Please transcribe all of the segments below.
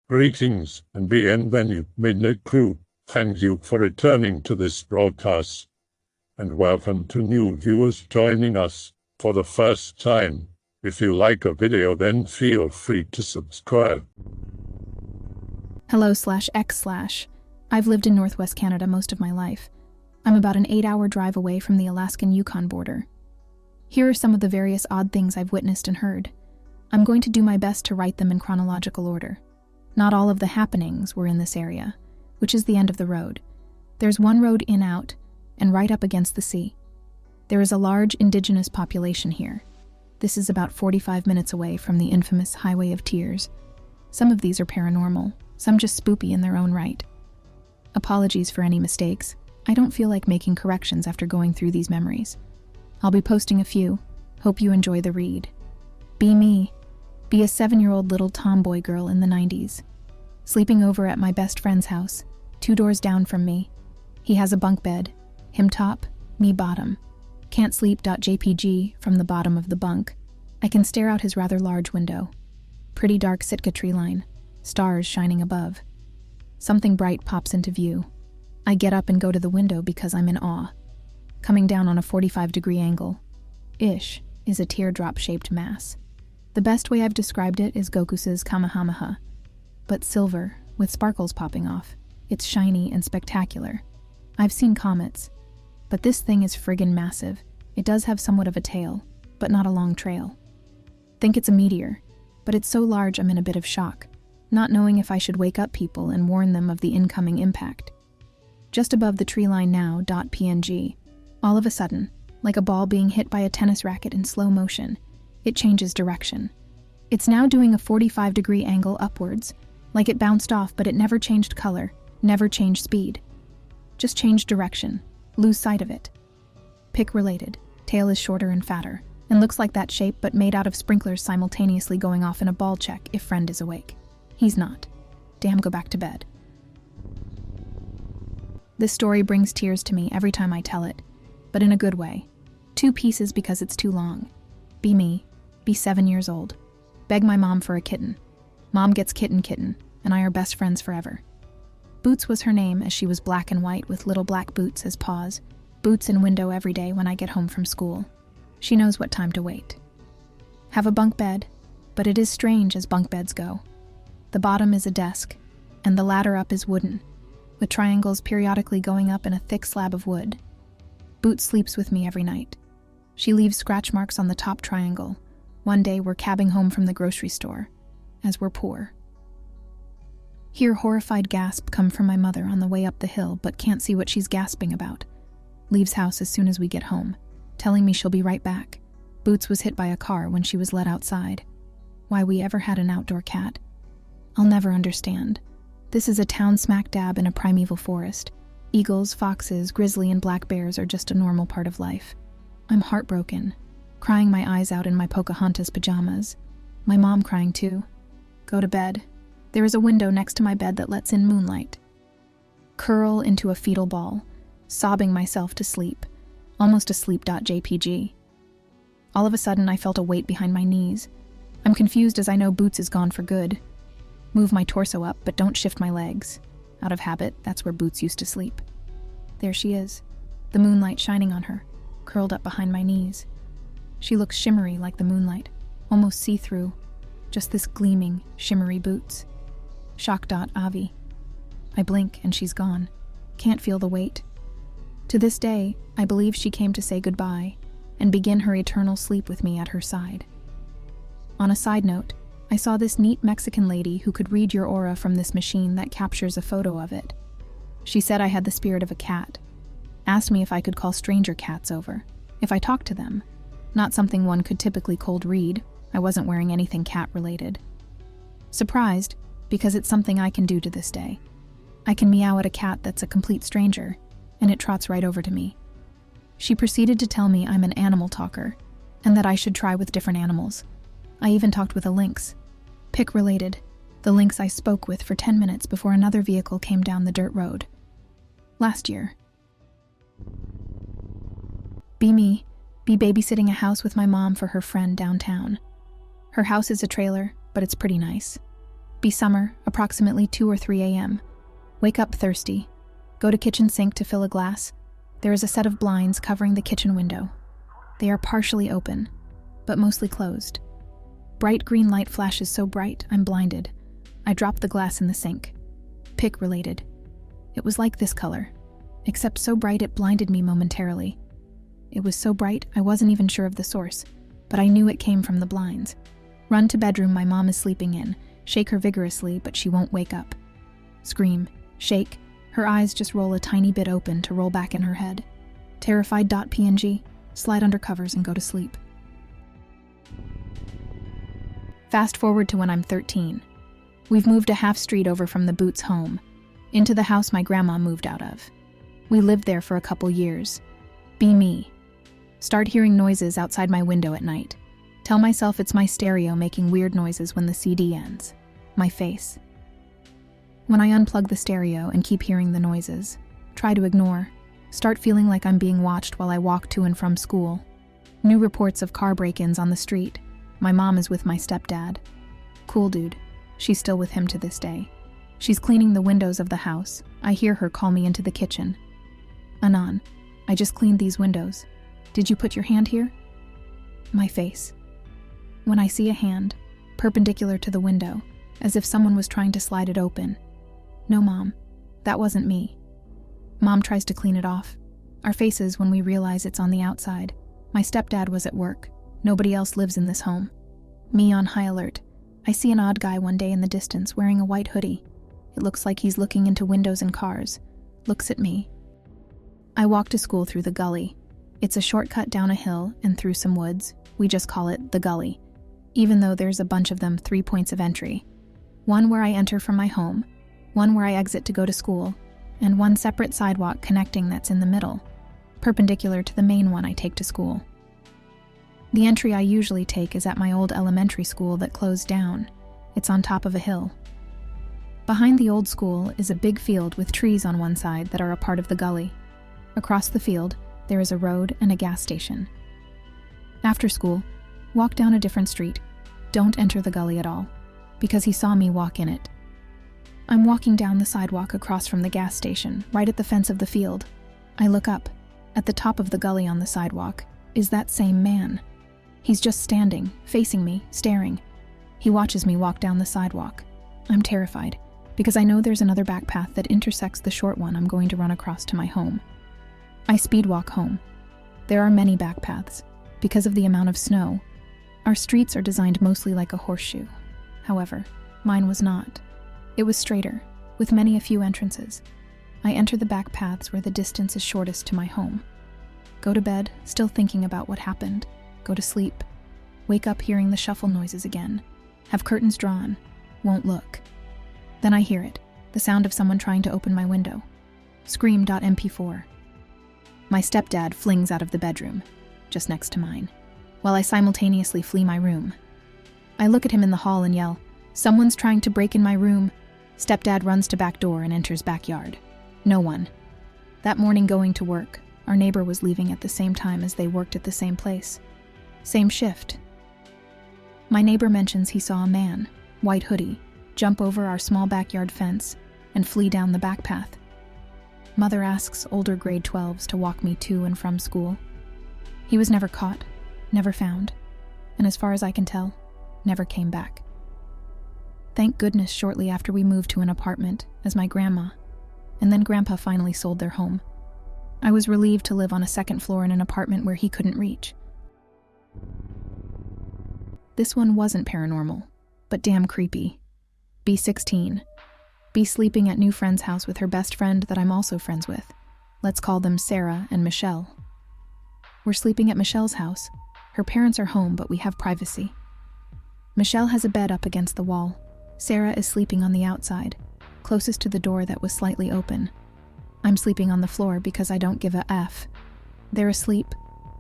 Greetings and bienvenue, Midnight Crew. Thank you for returning to this broadcast. And welcome to new viewers joining us for the first time. If you like a video, then feel free to subscribe. Hello/X/. I've lived in Northwest Canada most of my life. I'm about an 8-hour drive away from the Alaskan Yukon border. Here are some of the various odd things I've witnessed and heard. I'm going to do my best to write them in chronological order. Not all of the happenings were in this area, which is the end of the road. There's one road in-out, and right up against the sea. There is a large indigenous population here. This is about 45 minutes away from the infamous Highway of Tears. Some of these are paranormal, some just spoopy in their own right. Apologies for any mistakes. I don't feel like making corrections after going through these memories. I'll be posting a few. Hope you enjoy the read. Be me. Be a 7-year-old little tomboy girl in the 90s. Sleeping over at my best friend's house, 2 doors down from me. He has a bunk bed. Him top, me bottom. Can't sleep.jpg from the bottom of the bunk. I can stare out his rather large window. Pretty dark Sitka tree line. Stars shining above. Something bright pops into view. I get up and go to the window because I'm in awe. Coming down on a 45-degree angle. Ish is a teardrop-shaped mass. The best way I've described it is Goku's Kamehameha, but silver, with sparkles popping off. It's shiny and spectacular. I've seen comets, but this thing is friggin' massive. It does have somewhat of a tail, but not a long trail. Think it's a meteor, but it's so large I'm in a bit of shock, not knowing if I should wake up people and warn them of the incoming impact. Just above the tree line now, .png, all of a sudden, like a ball being hit by a tennis racket in slow motion, it changes direction. It's now doing a 45-degree angle upwards, like it bounced off, but it never changed color, never changed speed. Just changed direction, lose sight of it. Pick related, tail is shorter and fatter, and looks like that shape but made out of sprinklers simultaneously going off in a ball check if friend is awake. He's not. Damn, go back to bed. This story brings tears to me every time I tell it, but in a good way. 2 pieces because it's too long. Be me. Be 7 years old. Beg my mom for a kitten. Mom gets kitten, and I are best friends forever. Boots was her name, as she was black and white with little black boots as paws. Boots in window every day when I get home from school. She knows what time to wait. Have a bunk bed, but it is strange as bunk beds go. The bottom is a desk, and the ladder up is wooden, with triangles periodically going up in a thick slab of wood. Boots sleeps with me every night. She leaves scratch marks on the top triangle. One day we're cabbing home from the grocery store, as we're poor. Hear horrified gasp come from my mother on the way up the hill, but can't see what she's gasping about. Leaves house as soon as we get home, telling me she'll be right back. Boots was hit by a car when she was let outside. Why we ever had an outdoor cat, I'll never understand. This is a town smack dab in a primeval forest. Eagles, foxes, grizzly, and black bears are just a normal part of life. I'm heartbroken, crying my eyes out in my Pocahontas pajamas. My mom crying too. Go to bed. There is a window next to my bed that lets in moonlight. Curl into a fetal ball, sobbing myself to sleep, almost asleep.jpg. All of a sudden I felt a weight behind my knees. I'm confused as I know Boots is gone for good. Move my torso up, but don't shift my legs. Out of habit, that's where Boots used to sleep. There she is, the moonlight shining on her, curled up behind my knees. She looks shimmery like the moonlight, almost see-through, just this gleaming, shimmery Boots. Shock.avi. I blink and she's gone. Can't feel the weight. To this day, I believe she came to say goodbye and begin her eternal sleep with me at her side. On a side note, I saw this neat Mexican lady who could read your aura from this machine that captures a photo of it. She said I had the spirit of a cat. Asked me if I could call stranger cats over, if I talked to them. Not something one could typically cold read. I wasn't wearing anything cat-related. Surprised, because it's something I can do to this day. I can meow at a cat that's a complete stranger, and it trots right over to me. She proceeded to tell me I'm an animal talker, and that I should try with different animals. I even talked with a lynx. Pick-related, the lynx I spoke with for 10 minutes before another vehicle came down the dirt road. Last year. Be me. Be babysitting a house with my mom for her friend downtown. Her house is a trailer, but it's pretty nice. Be summer, approximately 2 or 3 a.m. Wake up thirsty. Go to kitchen sink to fill a glass. There is a set of blinds covering the kitchen window. They are partially open, but mostly closed. Bright green light flashes so bright, I'm blinded. I drop the glass in the sink. Pick related. It was like this color, except so bright it blinded me momentarily. It was so bright I wasn't even sure of the source, but I knew it came from the blinds. Run to bedroom my mom is sleeping in. Shake her vigorously, but she won't wake up. Scream. Shake. Her eyes just roll a tiny bit open to roll back in her head. Terrified.png. Slide under covers and go to sleep. Fast forward to when I'm 13. We've moved a half street over from the Boots' home, into the house my grandma moved out of. We lived there for a couple years. Be me. Start hearing noises outside my window at night. Tell myself it's my stereo making weird noises when the CD ends. My face. When I unplug the stereo and keep hearing the noises, try to ignore. Start feeling like I'm being watched while I walk to and from school. New reports of car break-ins on the street. My mom is with my stepdad. Cool dude. She's still with him to this day. She's cleaning the windows of the house. I hear her call me into the kitchen. Anon, I just cleaned these windows. Did you put your hand here? My face. When I see a hand, perpendicular to the window, as if someone was trying to slide it open. No, Mom, that wasn't me. Mom tries to clean it off. Our faces when we realize it's on the outside. My stepdad was at work. Nobody else lives in this home. Me on high alert. I see an odd guy one day in the distance wearing a white hoodie. It looks like he's looking into windows and cars. Looks at me. I walk to school through the gully. It's a shortcut down a hill and through some woods. We just call it the gully, even though there's a bunch of them 3 points of entry. One where I enter from my home, one where I exit to go to school, and one separate sidewalk connecting that's in the middle, perpendicular to the main one I take to school. The entry I usually take is at my old elementary school that closed down. It's on top of a hill. Behind the old school is a big field with trees on one side that are a part of the gully. Across the field, there is a road and a gas station. After school, walk down a different street. Don't enter the gully at all, because he saw me walk in it. I'm walking down the sidewalk across from the gas station, right at the fence of the field. I look up. At the top of the gully on the sidewalk is that same man. He's just standing, facing me, staring. He watches me walk down the sidewalk. I'm terrified, because I know there's another back path that intersects the short one I'm going to run across to my home. I speed walk home. There are many back paths. Because of the amount of snow, our streets are designed mostly like a horseshoe. However, mine was not. It was straighter, with many a few entrances. I enter the back paths where the distance is shortest to my home. Go to bed, still thinking about what happened. Go to sleep. Wake up hearing the shuffle noises again. Have curtains drawn. Won't look. Then I hear it, the sound of someone trying to open my window. Scream.mp4. My stepdad flings out of the bedroom, just next to mine, while I simultaneously flee my room. I look at him in the hall and yell, "Someone's trying to break in my room." Stepdad runs to back door and enters backyard. No one. That morning going to work, our neighbor was leaving at the same time as they worked at the same place. Same shift. My neighbor mentions he saw a man, white hoodie, jump over our small backyard fence and flee down the back path. Mother asks older grade 12s to walk me to and from school. He was never caught, never found, and as far as I can tell, never came back. Thank goodness shortly after we moved to an apartment as my grandma, and then Grandpa finally sold their home. I was relieved to live on a second floor in an apartment where he couldn't reach. This one wasn't paranormal, but damn creepy. B16. B sleeping at new friend's house with her best friend that I'm also friends with. Let's call them Sarah and Michelle. We're sleeping at Michelle's house. Her parents are home, but we have privacy. Michelle has a bed up against the wall. Sarah is sleeping on the outside, closest to the door that was slightly open. I'm sleeping on the floor because I don't give a F. They're asleep.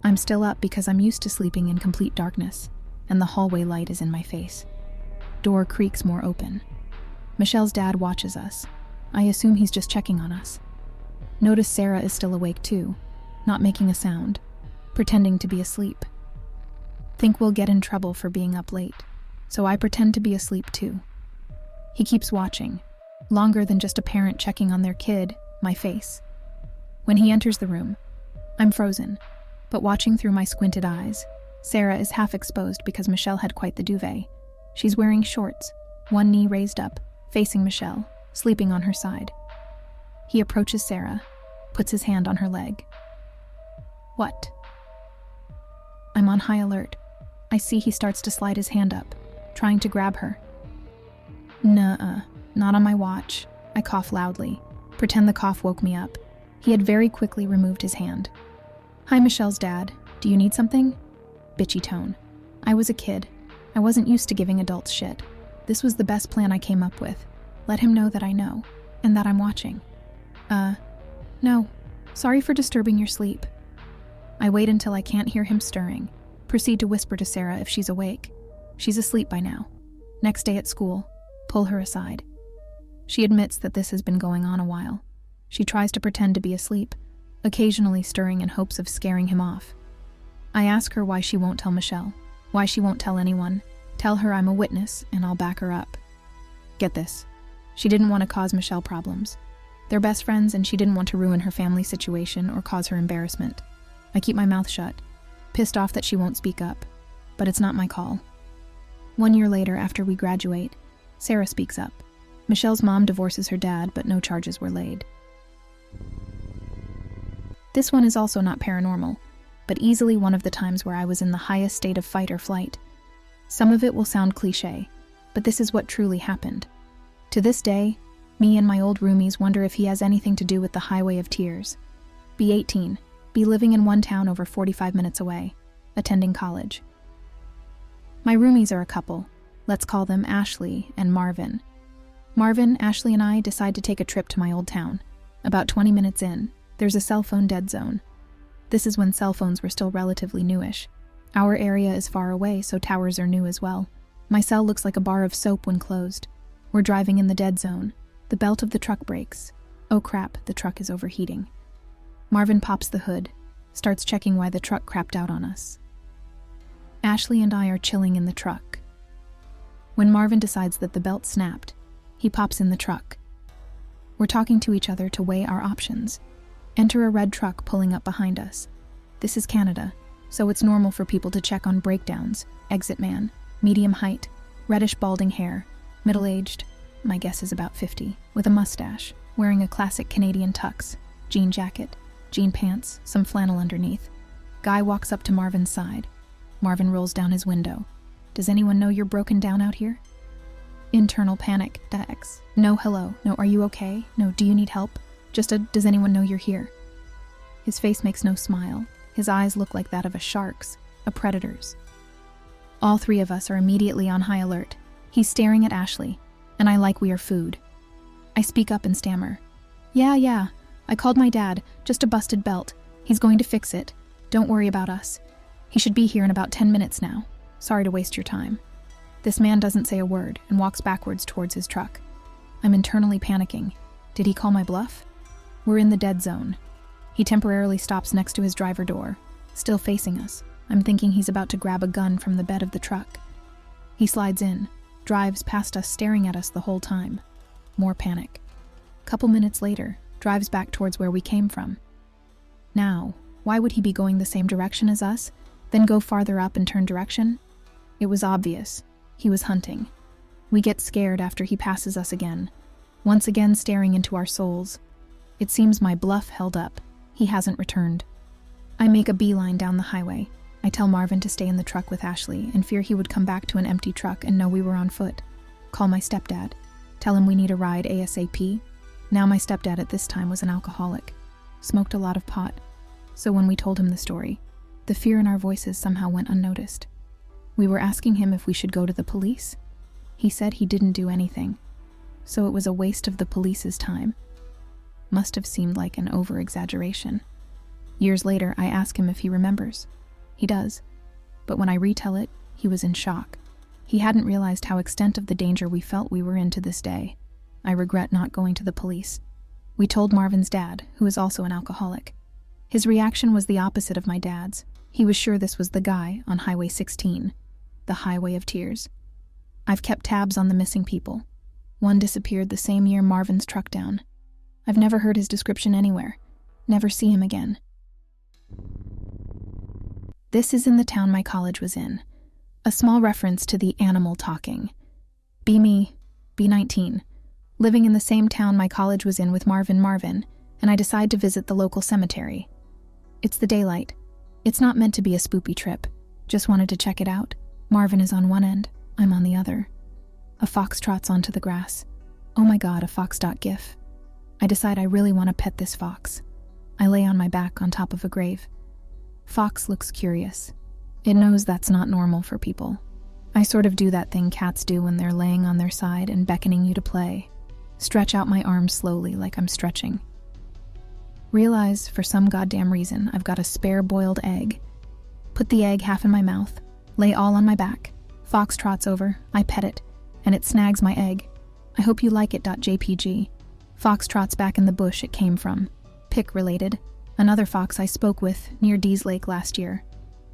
I'm still up because I'm used to sleeping in complete darkness, and the hallway light is in my face. Door creaks more open. Michelle's dad watches us. I assume he's just checking on us. Notice Sarah is still awake too, not making a sound, pretending to be asleep. Think we'll get in trouble for being up late, so I pretend to be asleep too. He keeps watching, longer than just a parent checking on their kid, my face. When he enters the room, I'm frozen, but watching through my squinted eyes. Sarah is half exposed because Michelle had quite the duvet. She's wearing shorts, one knee raised up, facing Michelle, sleeping on her side. He approaches Sarah, puts his hand on her leg. What? I'm on high alert. I see he starts to slide his hand up, trying to grab her. Nuh-uh, not on my watch. I cough loudly, pretend the cough woke me up. He had very quickly removed his hand. Hi, Michelle's dad. Do you need something? Bitchy tone. I was a kid. I wasn't used to giving adults shit. This was the best plan I came up with. Let him know that I know, and that I'm watching. No. Sorry for disturbing your sleep. I wait until I can't hear him stirring. Proceed to whisper to Sarah if she's awake. She's asleep by now. Next day at school, pull her aside. She admits that this has been going on a while. She tries to pretend to be asleep, occasionally stirring in hopes of scaring him off. I ask her why she won't tell Michelle, why she won't tell anyone. Tell her I'm a witness and I'll back her up. Get this. She didn't want to cause Michelle problems. They're best friends and she didn't want to ruin her family situation or cause her embarrassment. I keep my mouth shut, pissed off that she won't speak up, but it's not my call. 1 year later, after we graduate, Sarah speaks up. Michelle's mom divorces her dad, but no charges were laid. This one is also not paranormal, but easily one of the times where I was in the highest state of fight or flight. Some of it will sound cliché, but this is what truly happened. To this day, me and my old roomies wonder if he has anything to do with the Highway of Tears. Be 18, be living in one town over 45 minutes away, attending college. My roomies are a couple. Let's call them Ashley and Marvin. Marvin, Ashley, and I decide to take a trip to my old town. About 20 minutes in, there's a cell phone dead zone. This is when cell phones were still relatively newish. Our area is far away, so towers are new as well. My cell looks like a bar of soap when closed. We're driving in the dead zone. The belt of the truck breaks. Oh crap, the truck is overheating. Marvin pops the hood, starts checking why the truck crapped out on us. Ashley and I are chilling in the truck. When Marvin decides that the belt snapped, he pops in the truck. We're talking to each other to weigh our options. Enter a red truck pulling up behind us. This is Canada, so it's normal for people to check on breakdowns. Exit man, medium height, reddish balding hair, middle-aged, my guess is about 50, with a mustache, wearing a classic Canadian tux, jean jacket, jean pants, some flannel underneath. Guy walks up to Marvin's side. Marvin rolls down his window. Does anyone know you're broken down out here? Internal panic, Dex. No, hello. No, are you okay? No, do you need help? Just a, does anyone know you're here? His face makes no smile. His eyes look like that of a shark's, a predator's. All three of us are immediately on high alert. He's staring at Ashley, and I like we are food. I speak up and stammer. Yeah, I called my dad, just a busted belt. He's going to fix it. Don't worry about us. He should be here in about 10 minutes now. Sorry to waste your time. This man doesn't say a word and walks backwards towards his truck. I'm internally panicking. Did he call my bluff? We're in the dead zone. He temporarily stops next to his driver door, still facing us. I'm thinking he's about to grab a gun from the bed of the truck. He slides in, drives past us, staring at us the whole time. More panic. Couple minutes later, drives back towards where we came from. Now, why would he be going the same direction as us, then go farther up and turn direction? It was obvious. He was hunting. We get scared after he passes us again, once again staring into our souls. It seems my bluff held up. He hasn't returned. I make a beeline down the highway. I tell Marvin to stay in the truck with Ashley, in fear he would come back to an empty truck and know we were on foot. Call my stepdad. Tell him we need a ride ASAP. Now my stepdad at this time was an alcoholic. Smoked a lot of pot. So when we told him the story, the fear in our voices somehow went unnoticed. We were asking him if we should go to the police. He said he didn't do anything. So it was a waste of the police's time. Must have seemed like an over-exaggeration. Years later, I ask him if he remembers. He does. But when I retell it, he was in shock. He hadn't realized how extent of the danger we felt we were in to this day. I regret not going to the police. We told Marvin's dad, who is also an alcoholic. His reaction was the opposite of my dad's. He was sure this was the guy on Highway 16, the Highway of Tears. I've kept tabs on the missing people. One disappeared the same year Marvin's truck down. I've never heard his description anywhere. Never see him again. This is in the town my college was in. A small reference to the animal talking. Be me, be 19. Living in the same town my college was in with Marvin, and I decide to visit the local cemetery. It's the daylight. It's not meant to be a spoopy trip. Just wanted to check it out. Marvin is on one end, I'm on the other. A fox trots onto the grass. Oh my god, a fox.gif. I decide I really want to pet this fox. I lay on my back on top of a grave. Fox looks curious. It knows that's not normal for people. I sort of do that thing cats do when they're laying on their side and beckoning you to play. Stretch out my arms slowly like I'm stretching. Realize, for some goddamn reason, I've got a spare boiled egg. Put the egg half in my mouth, lay all on my back. Fox trots over, I pet it, and it snags my egg. I hope you like it. .jpg. Fox trots back in the bush it came from. Pic related. Another fox I spoke with near Dee's Lake last year.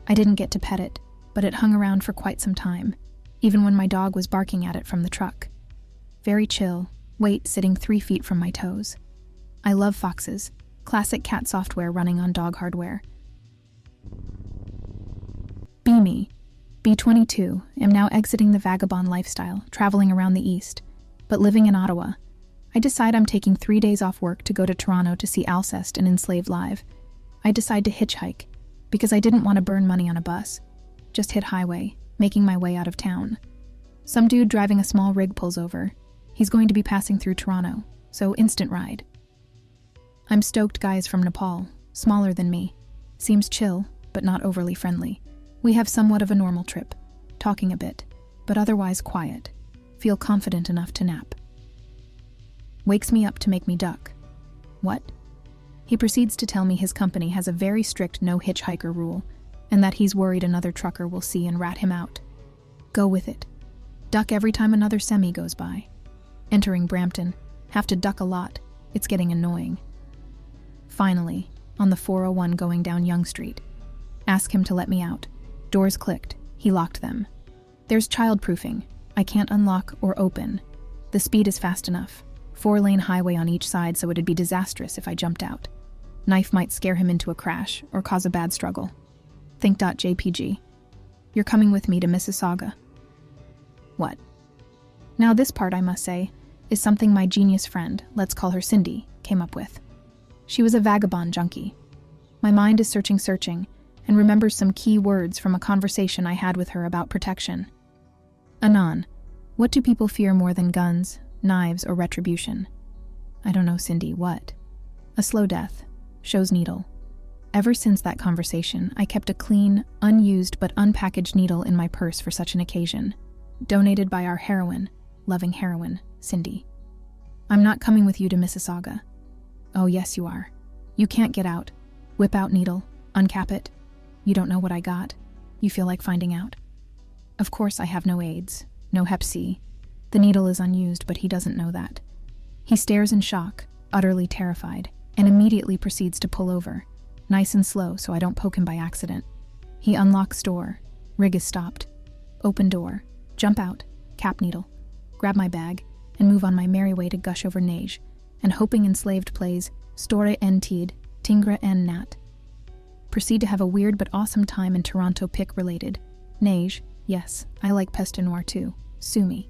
I didn't get to pet it, but it hung around for quite some time, even when my dog was barking at it from the truck. Very chill, weight sitting 3 feet from my toes. I love foxes. Classic cat software running on dog hardware. Be me. B22, am now exiting the vagabond lifestyle, traveling around the East, but living in Ottawa. I decide I'm taking 3 days off work to go to Toronto to see Alcest and Enslaved live. I decide to hitchhike, because I didn't want to burn money on a bus. Just hit highway, making my way out of town. Some dude driving a small rig pulls over. He's going to be passing through Toronto, so instant ride. I'm stoked guys from Nepal, smaller than me. Seems chill, but not overly friendly. We have somewhat of a normal trip, talking a bit, but otherwise quiet. Feel confident enough to nap. Wakes me up to make me duck. What? He proceeds to tell me his company has a very strict no hitchhiker rule, and that he's worried another trucker will see and rat him out. Go with it. Duck every time another semi goes by. Entering Brampton, have to duck a lot. It's getting annoying. Finally, on the 401 going down Yonge Street. Ask him to let me out. Doors clicked. He locked them. There's childproofing. I can't unlock or open. The speed is fast enough. 4-lane highway on each side, so it'd be disastrous if I jumped out. Knife might scare him into a crash or cause a bad struggle. Think.jpg. You're coming with me to Mississauga. What? Now this part, I must say, is something my genius friend, let's call her Cindy, came up with. She was a vagabond junkie. My mind is searching, and remembers some key words from a conversation I had with her about protection. Anon, what do people fear more than guns, knives, or retribution? I don't know, Cindy, what? A slow death. Shows needle. Ever since that conversation, I kept a clean, unused but unpackaged needle in my purse for such an occasion. Donated by our heroine, loving heroine, Cindy. I'm not coming with you to Mississauga. Oh, yes, you are. You can't get out. Whip out needle. Uncap it. You don't know what I got. You feel like finding out. Of course I have no AIDS, no Hep C. The needle is unused, but he doesn't know that. He stares in shock, utterly terrified, and immediately proceeds to pull over. Nice and slow so I don't poke him by accident. He unlocks door. Rig is stopped. Open door. Jump out. Cap needle. Grab my bag, and move on my merry way to gush over Neige, and hoping Enslaved plays Store en Tid, Tingre en Nat. Proceed to have a weird but awesome time in Toronto pic related. Neige, yes, I like Peste Noire too. Sue me.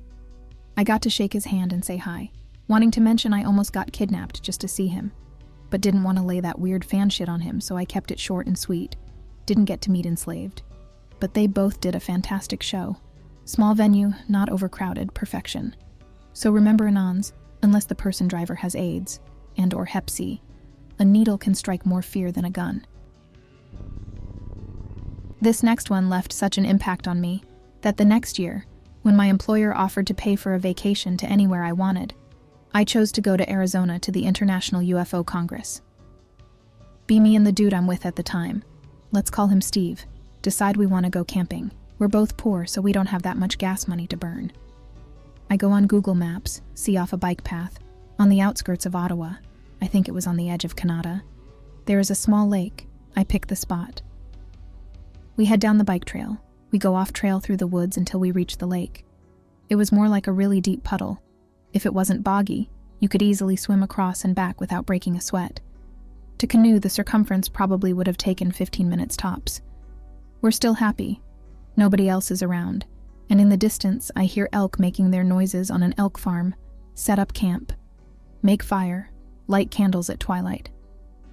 I got to shake his hand and say hi, wanting to mention I almost got kidnapped just to see him, but didn't want to lay that weird fan shit on him, so I kept it short and sweet. Didn't get to meet Enslaved. But they both did a fantastic show. Small venue, not overcrowded, perfection. So remember Anons, unless the person driver has AIDS, and or Hep C, a needle can strike more fear than a gun. This next one left such an impact on me that the next year, when my employer offered to pay for a vacation to anywhere I wanted, I chose to go to Arizona to the International UFO Congress. Be me and the dude I'm with at the time. Let's call him Steve. Decide we want to go camping. We're both poor, so we don't have that much gas money to burn. I go on Google Maps, see off a bike path, on the outskirts of Ottawa. I think it was on the edge of Canada. There is a small lake. I pick the spot. We head down the bike trail. We go off trail through the woods until we reach the lake. It was more like a really deep puddle. If it wasn't boggy, you could easily swim across and back without breaking a sweat. To canoe, the circumference probably would have taken 15 minutes tops. We're still happy. Nobody else is around, and in the distance I hear elk making their noises on an elk farm. Set up camp. Make fire. Light candles at twilight.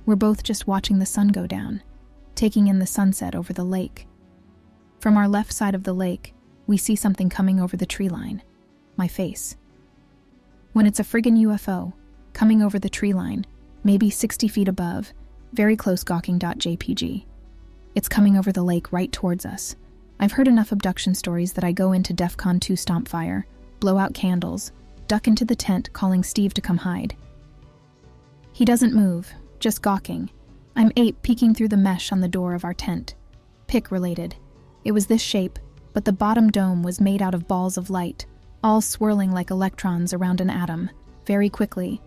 We're both just watching the sun go down, taking in the sunset over the lake. From our left side of the lake, we see something coming over the tree line. My face. When it's a friggin' UFO, coming over the tree line, maybe 60 feet above, very close gawking.jpg. It's coming over the lake right towards us. I've heard enough abduction stories that I go into DEFCON 2 stomp fire, blow out candles, duck into the tent calling Steve to come hide. He doesn't move, just gawking. I'm 8 peeking through the mesh on the door of our tent. Pick related. It was this shape, but the bottom dome was made out of balls of light, all swirling like electrons around an atom, very quickly.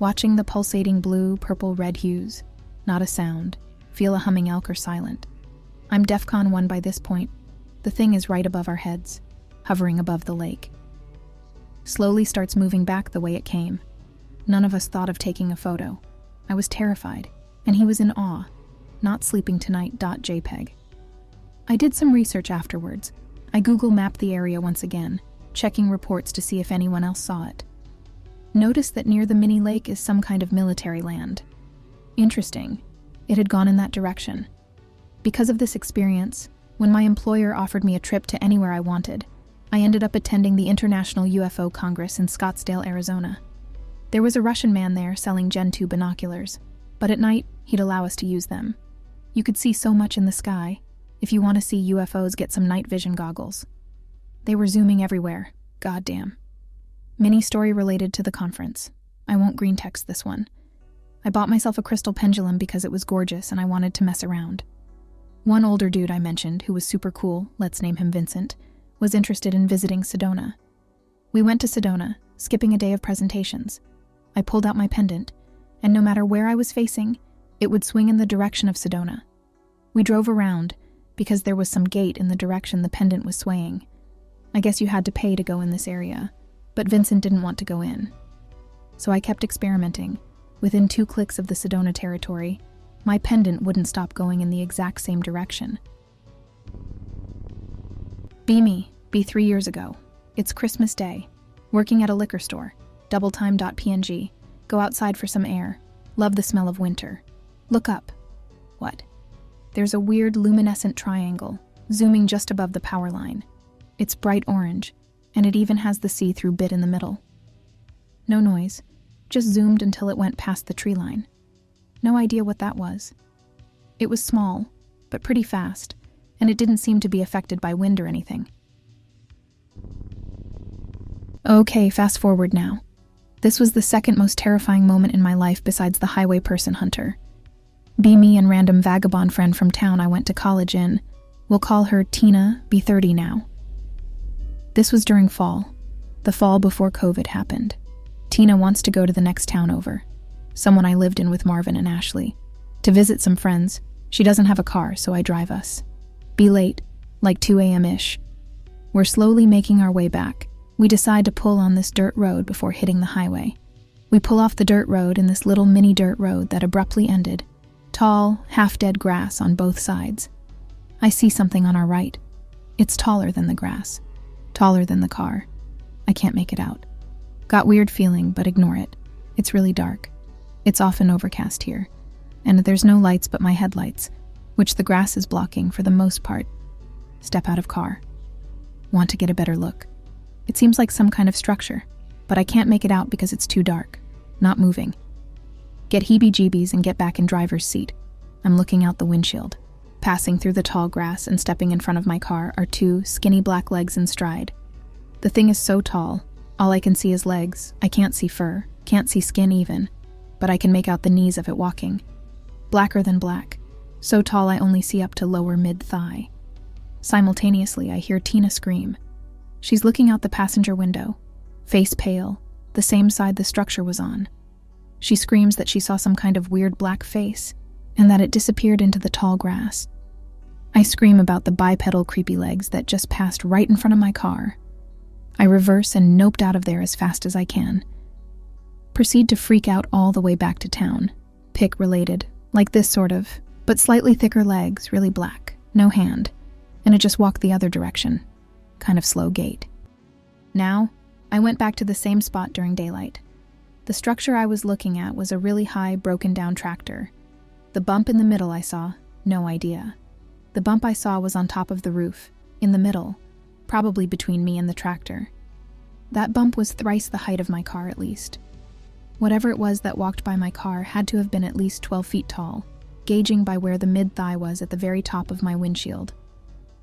Watching the pulsating blue, purple, red hues. Not a sound. Feel a humming elk or silent. I'm DEFCON 1 by this point. The thing is right above our heads, hovering above the lake. Slowly starts moving back the way it came. None of us thought of taking a photo. I was terrified, and he was in awe. Not sleeping tonight.jpg. I did some research afterwards. I Google mapped the area once again, checking reports to see if anyone else saw it. Noticed that near the mini lake is some kind of military land. Interesting. It had gone in that direction. Because of this experience, when my employer offered me a trip to anywhere I wanted, I ended up attending the International UFO Congress in Scottsdale, Arizona. There was a Russian man there selling Gen 2 binoculars, but at night, he'd allow us to use them. You could see so much in the sky. If you want to see UFOs, get some night vision goggles. They were zooming everywhere. Goddamn. Mini story related to the conference. I won't greentext this one. I bought myself a crystal pendulum because it was gorgeous and I wanted to mess around. One older dude I mentioned, who was super cool, let's name him Vincent, was interested in visiting Sedona. We went to Sedona, skipping a day of presentations. I pulled out my pendant, and no matter where I was facing, it would swing in the direction of Sedona. We drove around, because there was some gate in the direction the pendant was swaying. I guess you had to pay to go in this area, but Vincent didn't want to go in. So I kept experimenting. Within 2 clicks of the Sedona territory, my pendant wouldn't stop going in the exact same direction. Be 3 years ago. It's Christmas Day. Working at a liquor store. Doubletime.png. Go outside for some air. Love the smell of winter. Look up. What? There's a weird luminescent triangle, zooming just above the power line. It's bright orange, and it even has the see-through bit in the middle. No noise, just zoomed until it went past the tree line. No idea what that was. It was small, but pretty fast, and it didn't seem to be affected by wind or anything. Okay, fast forward now. This was the second most terrifying moment in my life besides the highway person hunter. Be me and random vagabond friend from town I went to college in. We'll call her Tina, be 30 now. This was during fall, the fall before COVID happened. Tina wants to go to the next town over, someone I lived in with Marvin and Ashley, to visit some friends. She doesn't have a car, so I drive us. Be late, like 2 a.m.-ish. We're slowly making our way back. We decide to pull on this dirt road before hitting the highway. We pull off the dirt road in this little mini dirt road that abruptly ended. Tall, half-dead grass on both sides. I see something on our right. It's taller than the grass. Taller than the car. I can't make it out. Got weird feeling, but ignore it. It's really dark. It's often overcast here. And there's no lights but my headlights, which the grass is blocking for the most part. Step out of car. Want to get a better look. It seems like some kind of structure, but I can't make it out because it's too dark. Not moving. Get heebie-jeebies and get back in driver's seat. I'm looking out the windshield. Passing through the tall grass and stepping in front of my car are 2 skinny black legs in stride. The thing is so tall, all I can see is legs. I can't see fur, can't see skin even, but I can make out the knees of it walking. Blacker than black, so tall I only see up to lower mid-thigh. Simultaneously, I hear Tina scream. She's looking out the passenger window, face pale, the same side the structure was on. She screams that she saw some kind of weird black face, and that it disappeared into the tall grass. I scream about the bipedal creepy legs that just passed right in front of my car. I reverse and noped out of there as fast as I can. Proceed to freak out all the way back to town. Pick related, like this sort of, but slightly thicker legs, really black, no hand, and it just walked the other direction. Kind of slow gait. Now, I went back to the same spot during daylight. The structure I was looking at was a really high, broken-down tractor. The bump in the middle I saw, no idea. The bump I saw was on top of the roof, in the middle, probably between me and the tractor. That bump was thrice the height of my car at least. Whatever it was that walked by my car had to have been at least 12 feet tall, gauging by where the mid-thigh was at the very top of my windshield.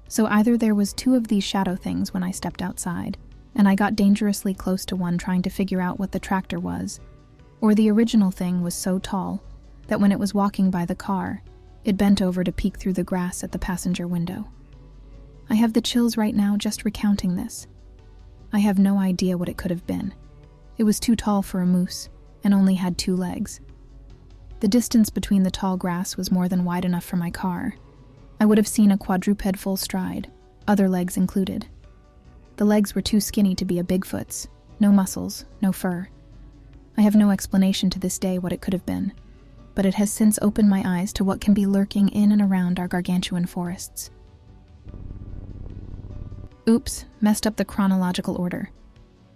So either there was two of these shadow things when I stepped outside, and I got dangerously close to one trying to figure out what the tractor was, or the original thing was so tall that when it was walking by the car, it bent over to peek through the grass at the passenger window. I have the chills right now just recounting this. I have no idea what it could have been. It was too tall for a moose, and only had 2 legs. The distance between the tall grass was more than wide enough for my car. I would have seen a quadruped full stride, other legs included. The legs were too skinny to be a Bigfoot's, no muscles, no fur. I have no explanation to this day what it could have been, but it has since opened my eyes to what can be lurking in and around our gargantuan forests. Oops, messed up the chronological order.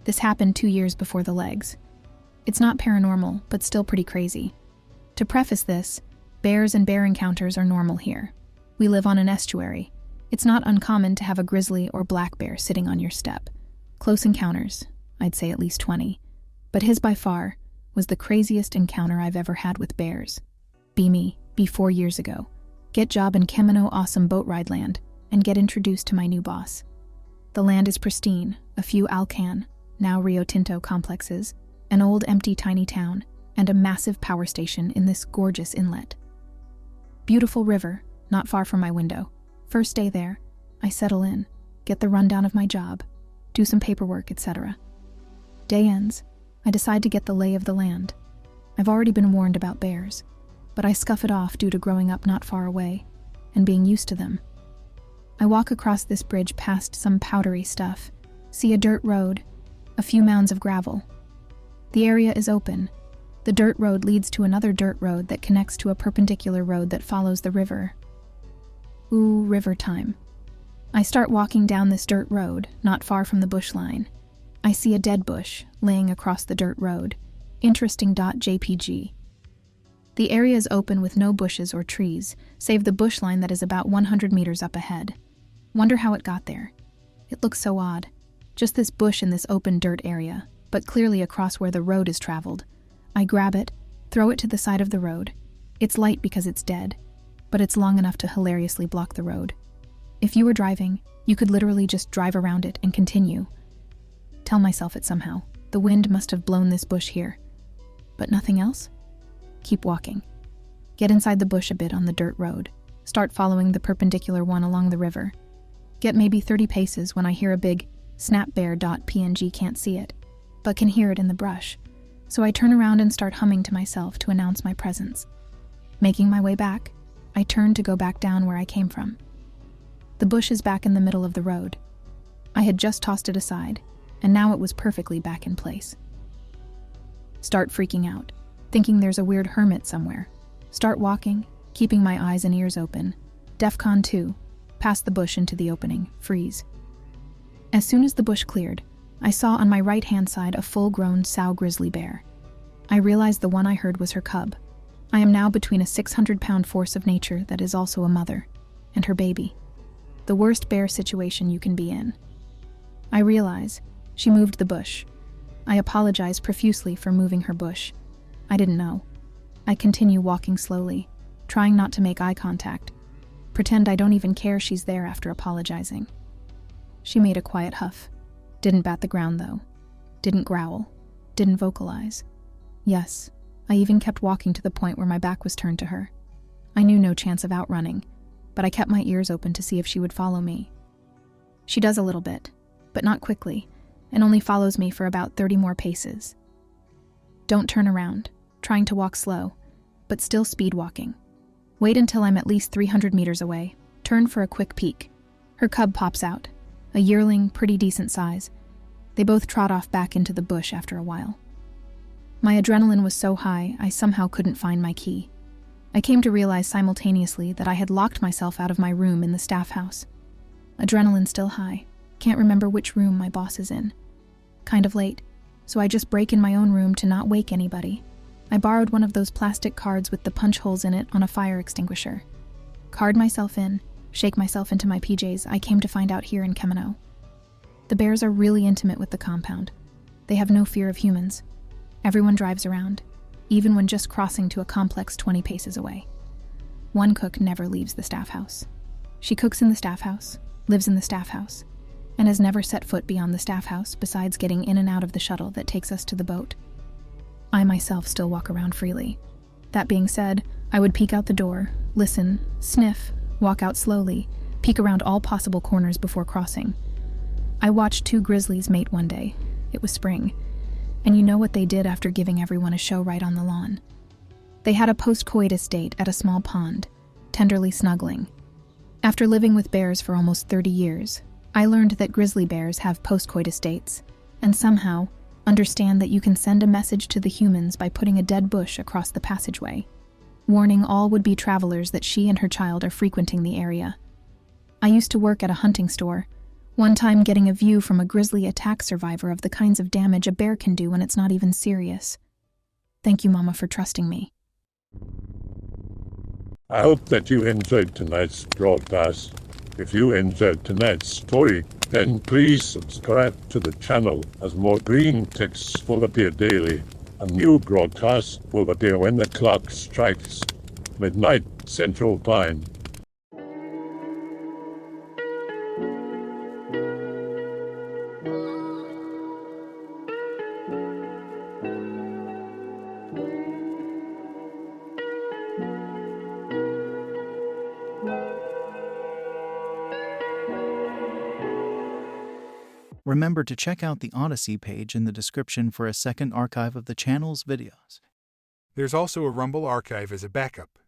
This happened 2 years before the legs. It's not paranormal, but still pretty crazy. To preface this, bears and bear encounters are normal here. We live on an estuary. It's not uncommon to have a grizzly or black bear sitting on your step. Close encounters, I'd say at least 20. But his by far was the craziest encounter I've ever had with bears. Be 4 years ago. Get job in Kemino awesome boat ride land, and get introduced to my new boss. The land is pristine, a few Alcan, now Rio Tinto complexes, an old empty tiny town, and a massive power station in this gorgeous inlet. Beautiful river, not far from my window. First day there, I settle in, get the rundown of my job, do some paperwork, etc. Day ends, I decide to get the lay of the land. I've already been warned about bears, but I scuff it off due to growing up not far away, and being used to them. I walk across this bridge past some powdery stuff, see a dirt road, a few mounds of gravel. The area is open. The dirt road leads to another dirt road that connects to a perpendicular road that follows the river. Ooh, river time. I start walking down this dirt road, not far from the bush line. I see a dead bush laying across the dirt road. Interesting.jpg. The area is open with no bushes or trees, save the bush line that is about 100 meters up ahead. Wonder how it got there. It looks so odd. Just this bush in this open dirt area, but clearly across where the road is traveled. I grab it, throw it to the side of the road. It's light because it's dead, but it's long enough to hilariously block the road. If you were driving, you could literally just drive around it and continue. Tell myself it somehow. The wind must have blown this bush here. But nothing else? Keep walking. Get inside the bush a bit on the dirt road. Start following the perpendicular one along the river. Get maybe 30 paces when I hear a big snapbear.png. Can't see it, but can hear it in the brush. So I turn around and start humming to myself to announce my presence. Making my way back, I turn to go back down where I came from. The bush is back in the middle of the road. I had just tossed it aside, and now it was perfectly back in place. Start freaking out, thinking there's a weird hermit somewhere. Start walking, keeping my eyes and ears open. DEFCON 2, past the bush into the opening, freeze. As soon as the bush cleared, I saw on my right-hand side a full-grown sow grizzly bear. I realized the one I heard was her cub. I am now between a 600-pound force of nature that is also a mother, and her baby. The worst bear situation you can be in. I realize she moved the bush. I apologize profusely for moving her bush. I didn't know. I continue walking slowly, trying not to make eye contact. Pretend I don't even care she's there after apologizing. She made a quiet huff. Didn't bat the ground though. Didn't growl. Didn't vocalize. Yes, I even kept walking to the point where my back was turned to her. I knew no chance of outrunning, but I kept my ears open to see if she would follow me. She does a little bit, but not quickly, and only follows me for about 30 more paces. Don't turn around, trying to walk slow, but still speed walking. Wait until I'm at least 300 meters away, turn for a quick peek. Her cub pops out, a yearling, pretty decent size. They both trot off back into the bush after a while. My adrenaline was so high, I somehow couldn't find my key. I came to realize simultaneously that I had locked myself out of my room in the staff house. Adrenaline still high. Can't remember which room my boss is in. Kind of late, so I just break in my own room to not wake anybody. I borrowed one of those plastic cards with the punch holes in it on a fire extinguisher. Card myself in, shake myself into my PJs. I came to find out here in Kemino. The bears are really intimate with the compound. They have no fear of humans. Everyone drives around, even when just crossing to a complex 20 paces away. One cook never leaves the staff house. She cooks in the staff house, lives in the staff house, and has never set foot beyond the staff house besides getting in and out of the shuttle that takes us to the boat. I myself still walk around freely. That being said, I would peek out the door, listen, sniff, walk out slowly, peek around all possible corners before crossing. I watched 2 grizzlies mate one day. It was spring. And you know what they did after giving everyone a show right on the lawn? They had a post-coitus date at a small pond, tenderly snuggling. After living with bears for almost 30 years, I learned that grizzly bears have post-coitus dates, and somehow understand that you can send a message to the humans by putting a dead bush across the passageway, warning all would-be travelers that she and her child are frequenting the area. I used to work at a hunting store, one time getting a view from a grizzly attack survivor of the kinds of damage a bear can do when it's not even serious. Thank you, Mama, for trusting me. I hope that you enjoyed tonight's broadcast. If you enjoyed tonight's story, then please subscribe to the channel as more green texts will appear daily. A new broadcast will appear when the clock strikes midnight Central Time. Remember to check out the Odyssey page in the description for a second archive of the channel's videos. There's also a Rumble archive as a backup.